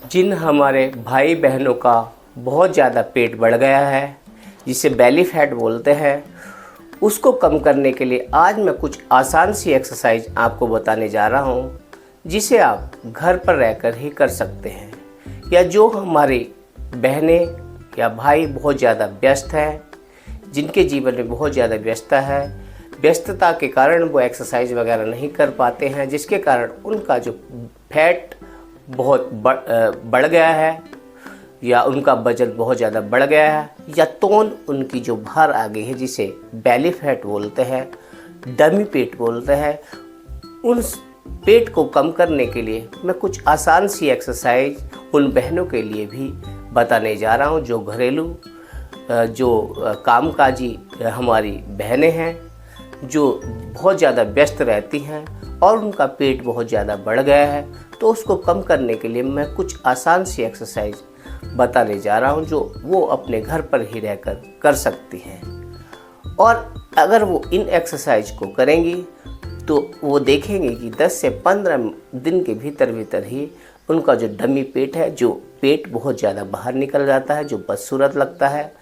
जिन हमारे भाई बहनों का बहुत ज़्यादा पेट बढ़ गया है, जिसे बेली फैट बोलते हैं, उसको कम करने के लिए आज मैं कुछ आसान सी एक्सरसाइज आपको बताने जा रहा हूँ, जिसे आप घर पर रहकर ही कर सकते हैं। या जो हमारी बहनें या भाई बहुत ज़्यादा व्यस्त हैं, जिनके जीवन में बहुत ज़्यादा व्यस्तता है, व्यस्तता के कारण वो एक्सरसाइज वगैरह नहीं कर पाते हैं, जिसके कारण उनका जो फैट बहुत बढ़ गया है या उनका वजन बहुत ज़्यादा बढ़ गया है, या तोन उनकी जो बाहर आ गई है, जिसे बेली फैट बोलते हैं, डमी पेट बोलते हैं, उन पेट को कम करने के लिए मैं कुछ आसान सी एक्सरसाइज उन बहनों के लिए भी बताने जा रहा हूं, जो घरेलू जो कामकाजी हमारी बहनें हैं, जो बहुत ज़्यादा व्यस्त रहती हैं और उनका पेट बहुत ज़्यादा बढ़ गया है। तो उसको कम करने के लिए मैं कुछ आसान सी एक्सरसाइज बताने जा रहा हूं, जो वो अपने घर पर ही रहकर कर सकती हैं। और अगर वो इन एक्सरसाइज को करेंगी तो वो देखेंगे कि 10 से 15 दिन के भीतर ही उनका जो डमी पेट है, जो पेट बहुत ज़्यादा बाहर निकल जाता है, जो बदसूरत लगता है,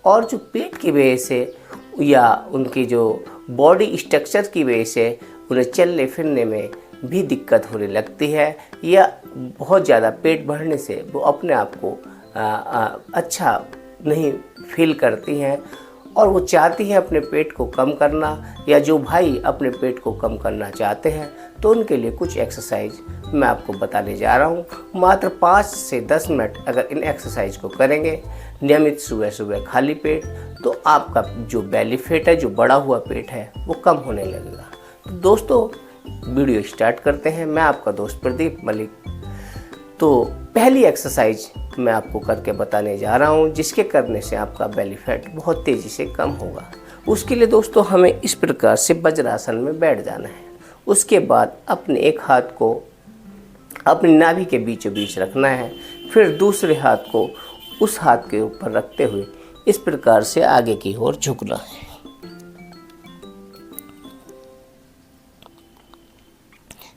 और जो पेट की वजह से या उनकी जो बॉडी स्ट्रक्चर की वजह से उन्हें चलने फिरने में भी दिक्कत होने लगती है, या बहुत ज़्यादा पेट बढ़ने से वो अपने आप को अच्छा नहीं फील करती हैं और वो चाहती हैं अपने पेट को कम करना, या जो भाई अपने पेट को कम करना चाहते हैं तो उनके लिए कुछ एक्सरसाइज मैं आपको बताने जा रहा हूँ। मात्र 5 से 10 मिनट अगर इन एक्सरसाइज को करेंगे नियमित सुबह सुबह खाली पेट, तो आपका जो बेली फैट है, जो बढ़ा हुआ पेट है, वो कम होने लगेगा। तो दोस्तों, वीडियो स्टार्ट करते हैं। मैं आपका दोस्त प्रदीप मलिक। तो पहली एक्सरसाइज मैं आपको करके बताने जा रहा हूँ, जिसके करने से आपका बेली फैट बहुत तेज़ी से कम होगा। उसके लिए दोस्तों हमें इस प्रकार से वज्रासन में बैठ जाना है। उसके बाद अपने एक हाथ को अपनी नाभि के बीचों बीच रखना है, फिर दूसरे हाथ को उस हाथ के ऊपर रखते हुए इस प्रकार से आगे की ओर झुकना है।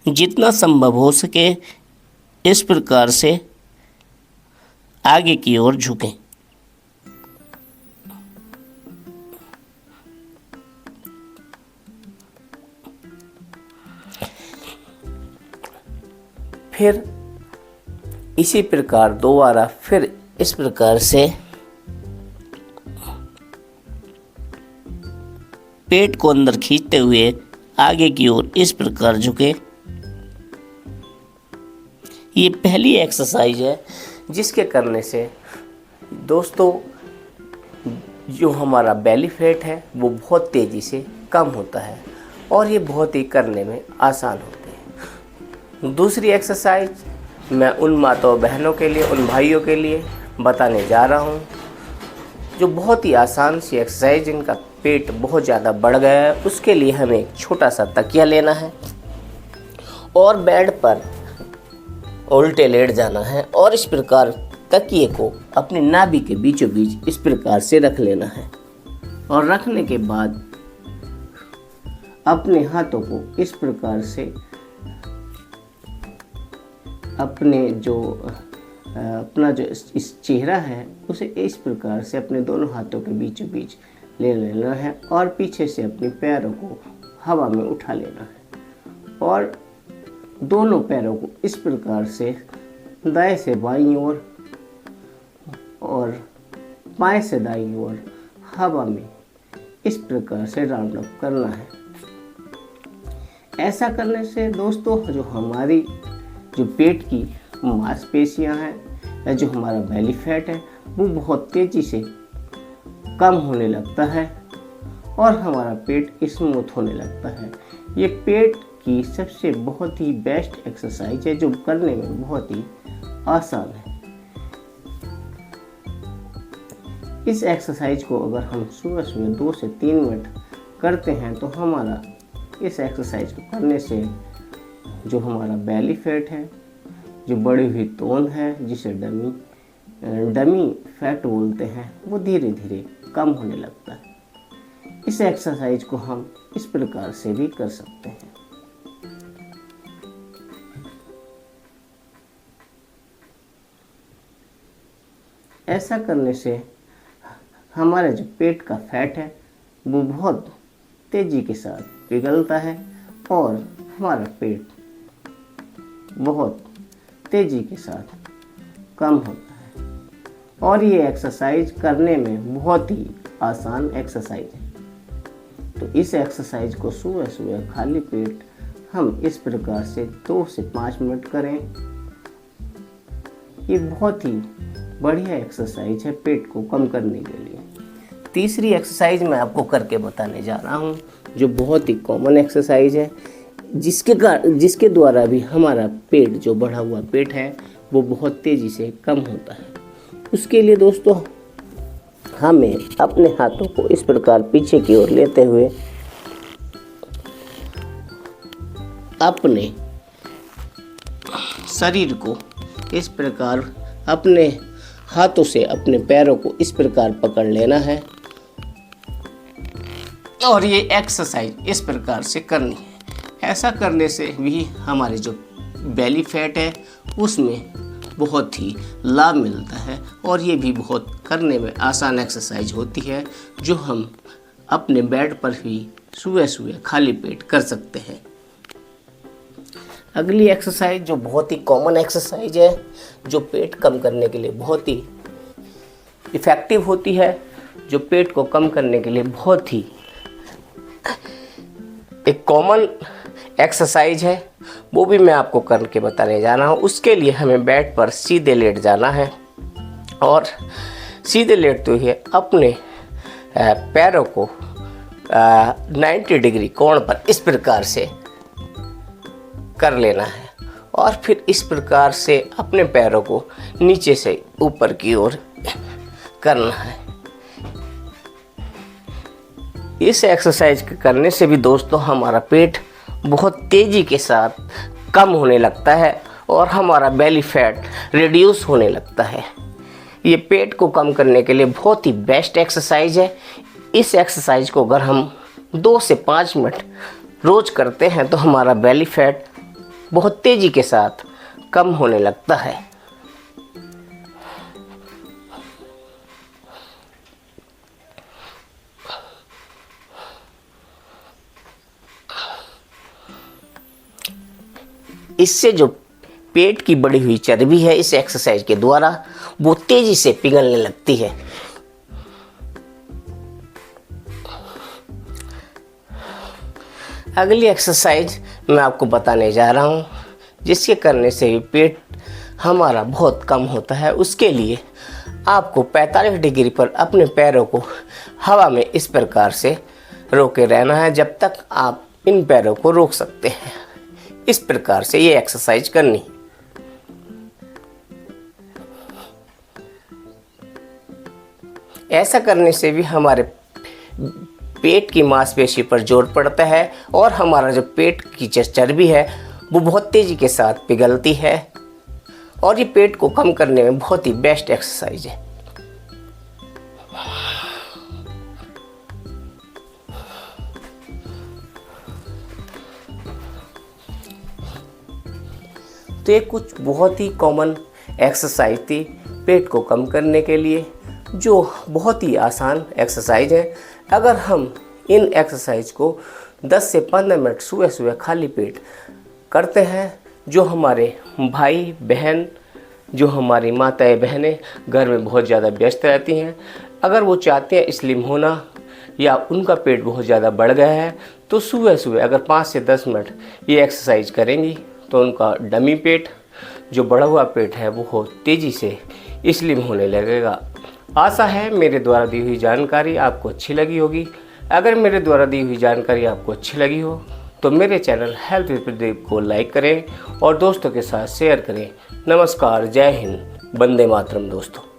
जितना संभव हो सके इस प्रकार से आगे की ओर झुकें। फिर इसी प्रकार दोबारा फिर इस प्रकार से पेट को अंदर खींचते हुए आगे की ओर इस प्रकार झुके। ये पहली एक्सरसाइज है, जिसके करने से दोस्तों जो हमारा बेली फैट है वो बहुत तेज़ी से कम होता है और ये बहुत ही करने में आसान होते हैं। दूसरी एक्सरसाइज मैं उन माताओं बहनों के लिए, उन भाइयों के लिए बताने जा रहा हूँ, जो बहुत ही आसान सी एक्सरसाइज, जिनका पेट बहुत ज़्यादा बढ़ गया है। उसके लिए हमें एक छोटा सा तकिया लेना है और बेड पर उल्टे लेट जाना है और इस प्रकार तकिए को अपने नाभि के बीचों बीच इस प्रकार से रख लेना है। और रखने के बाद अपने हाथों को इस प्रकार से अपने जो अपना जो इस चेहरा है उसे इस प्रकार से अपने दोनों हाथों के बीचों बीच ले लेना है और पीछे से अपने पैरों को हवा में उठा लेना है और दोनों पैरों को इस प्रकार से दाएं से बाईं ओर और बाएं से दाईं ओर हवा में इस प्रकार से राउंड अप करना है। ऐसा करने से दोस्तों जो हमारी जो पेट की मांसपेशियां हैं या जो हमारा बेली फैट है वो बहुत तेज़ी से कम होने लगता है और हमारा पेट स्मूथ होने लगता है। ये पेट की सबसे बहुत ही बेस्ट एक्सरसाइज है, जो करने में बहुत ही आसान है। इस एक्सरसाइज को अगर हम सुबह सुबह 2 से 3 मिनट करते हैं तो हमारा इस एक्सरसाइज को करने से जो हमारा बेली फैट है, जो बढ़ी हुई तोन है, जिसे डमी फैट बोलते हैं, वो धीरे धीरे कम होने लगता है। इस एक्सरसाइज को हम इस प्रकार से भी कर सकते हैं। ऐसा करने से हमारा जो पेट का फैट है वो बहुत तेज़ी के साथ पिघलता है और हमारा पेट बहुत तेज़ी के साथ कम होता है। और ये एक्सरसाइज करने में बहुत ही आसान एक्सरसाइज है। तो इस एक्सरसाइज को सुबह सुबह खाली पेट हम इस प्रकार से 2 से 5 मिनट करें। ये बहुत ही बढ़िया एक्सरसाइज है पेट को कम करने के लिए। तीसरी एक्सरसाइज मैं आपको करके बताने जा रहा हूँ, जो बहुत ही कॉमन एक्सरसाइज है, जिसके द्वारा भी हमारा पेट, जो बढ़ा हुआ पेट है, वो बहुत तेज़ी से कम होता है। उसके लिए दोस्तों हमें अपने हाथों को इस प्रकार पीछे की ओर लेते हुए अपने शरीर को इस प्रकार अपने हाथों से अपने पैरों को इस प्रकार पकड़ लेना है और ये एक्सरसाइज इस प्रकार से करनी है। ऐसा करने से भी हमारे जो बेली फैट है उसमें बहुत ही लाभ मिलता है और ये भी बहुत करने में आसान एक्सरसाइज होती है, जो हम अपने बेड पर भी सुबह सुबह खाली पेट कर सकते हैं। अगली एक्सरसाइज जो बहुत ही कॉमन एक्सरसाइज है, जो पेट कम करने के लिए बहुत ही इफ़ेक्टिव होती है, जो पेट को कम करने के लिए बहुत ही एक कॉमन एक्सरसाइज है, वो भी मैं आपको करके बताने जा रहा हूँ। उसके लिए हमें बेड पर सीधे लेट जाना है और सीधे लेटते हुए अपने पैरों को 90 डिग्री कोण पर इस प्रकार से कर लेना है और फिर इस प्रकार से अपने पैरों को नीचे से ऊपर की ओर करना है। इस एक्सरसाइज करने से भी दोस्तों हमारा पेट बहुत तेज़ी के साथ कम होने लगता है और हमारा बेली फैट रिड्यूस होने लगता है। ये पेट को कम करने के लिए बहुत ही बेस्ट एक्सरसाइज है। इस एक्सरसाइज को अगर हम 2 से 5 मिनट रोज़ करते हैं तो हमारा बेली फैट बहुत तेज़ी के साथ कम होने लगता है। इससे जो पेट की बढ़ी हुई चर्बी है इस एक्सरसाइज के द्वारा वो तेजी से पिघलने लगती है। अगली एक्सरसाइज मैं आपको बताने जा रहा हूँ, जिसके करने से भी पेट हमारा बहुत कम होता है। उसके लिए आपको 45 डिग्री पर अपने पैरों को हवा में इस प्रकार से रोके रहना है जब तक आप इन पैरों को रोक सकते हैं। इस प्रकार से ये एक्सरसाइज करनी। ऐसा करने से भी हमारे पेट की मांसपेशी पर जोर पड़ता है और हमारा जो पेट की चर्बी है वो बहुत तेज़ी के साथ पिघलती है और ये पेट को कम करने में बहुत ही बेस्ट एक्सरसाइज है। तो ये कुछ बहुत ही कॉमन एक्सरसाइज थी पेट को कम करने के लिए, जो बहुत ही आसान एक्सरसाइज है। अगर हम इन एक्सरसाइज को 10 से 15 मिनट सुबह सुबह खाली पेट करते हैं, जो हमारे भाई बहन, जो हमारी माताएं बहनें घर में बहुत ज़्यादा व्यस्त रहती हैं, अगर वो चाहते हैं स्लिम होना या उनका पेट बहुत ज़्यादा बढ़ गया है, तो सुबह सुबह अगर 5 से 10 मिनट ये एक्सरसाइज करेंगी तो उनका डमी पेट, जो बढ़ा हुआ पेट है, वो तेज़ी से स्लिम होने लगेगा। आशा है मेरे द्वारा दी हुई जानकारी आपको अच्छी लगी होगी। अगर मेरे द्वारा दी हुई जानकारी आपको अच्छी लगी हो तो मेरे चैनल हेल्थ विद प्रदीप को लाइक करें और दोस्तों के साथ शेयर करें। नमस्कार, जय हिंद, वंदे मातरम दोस्तों।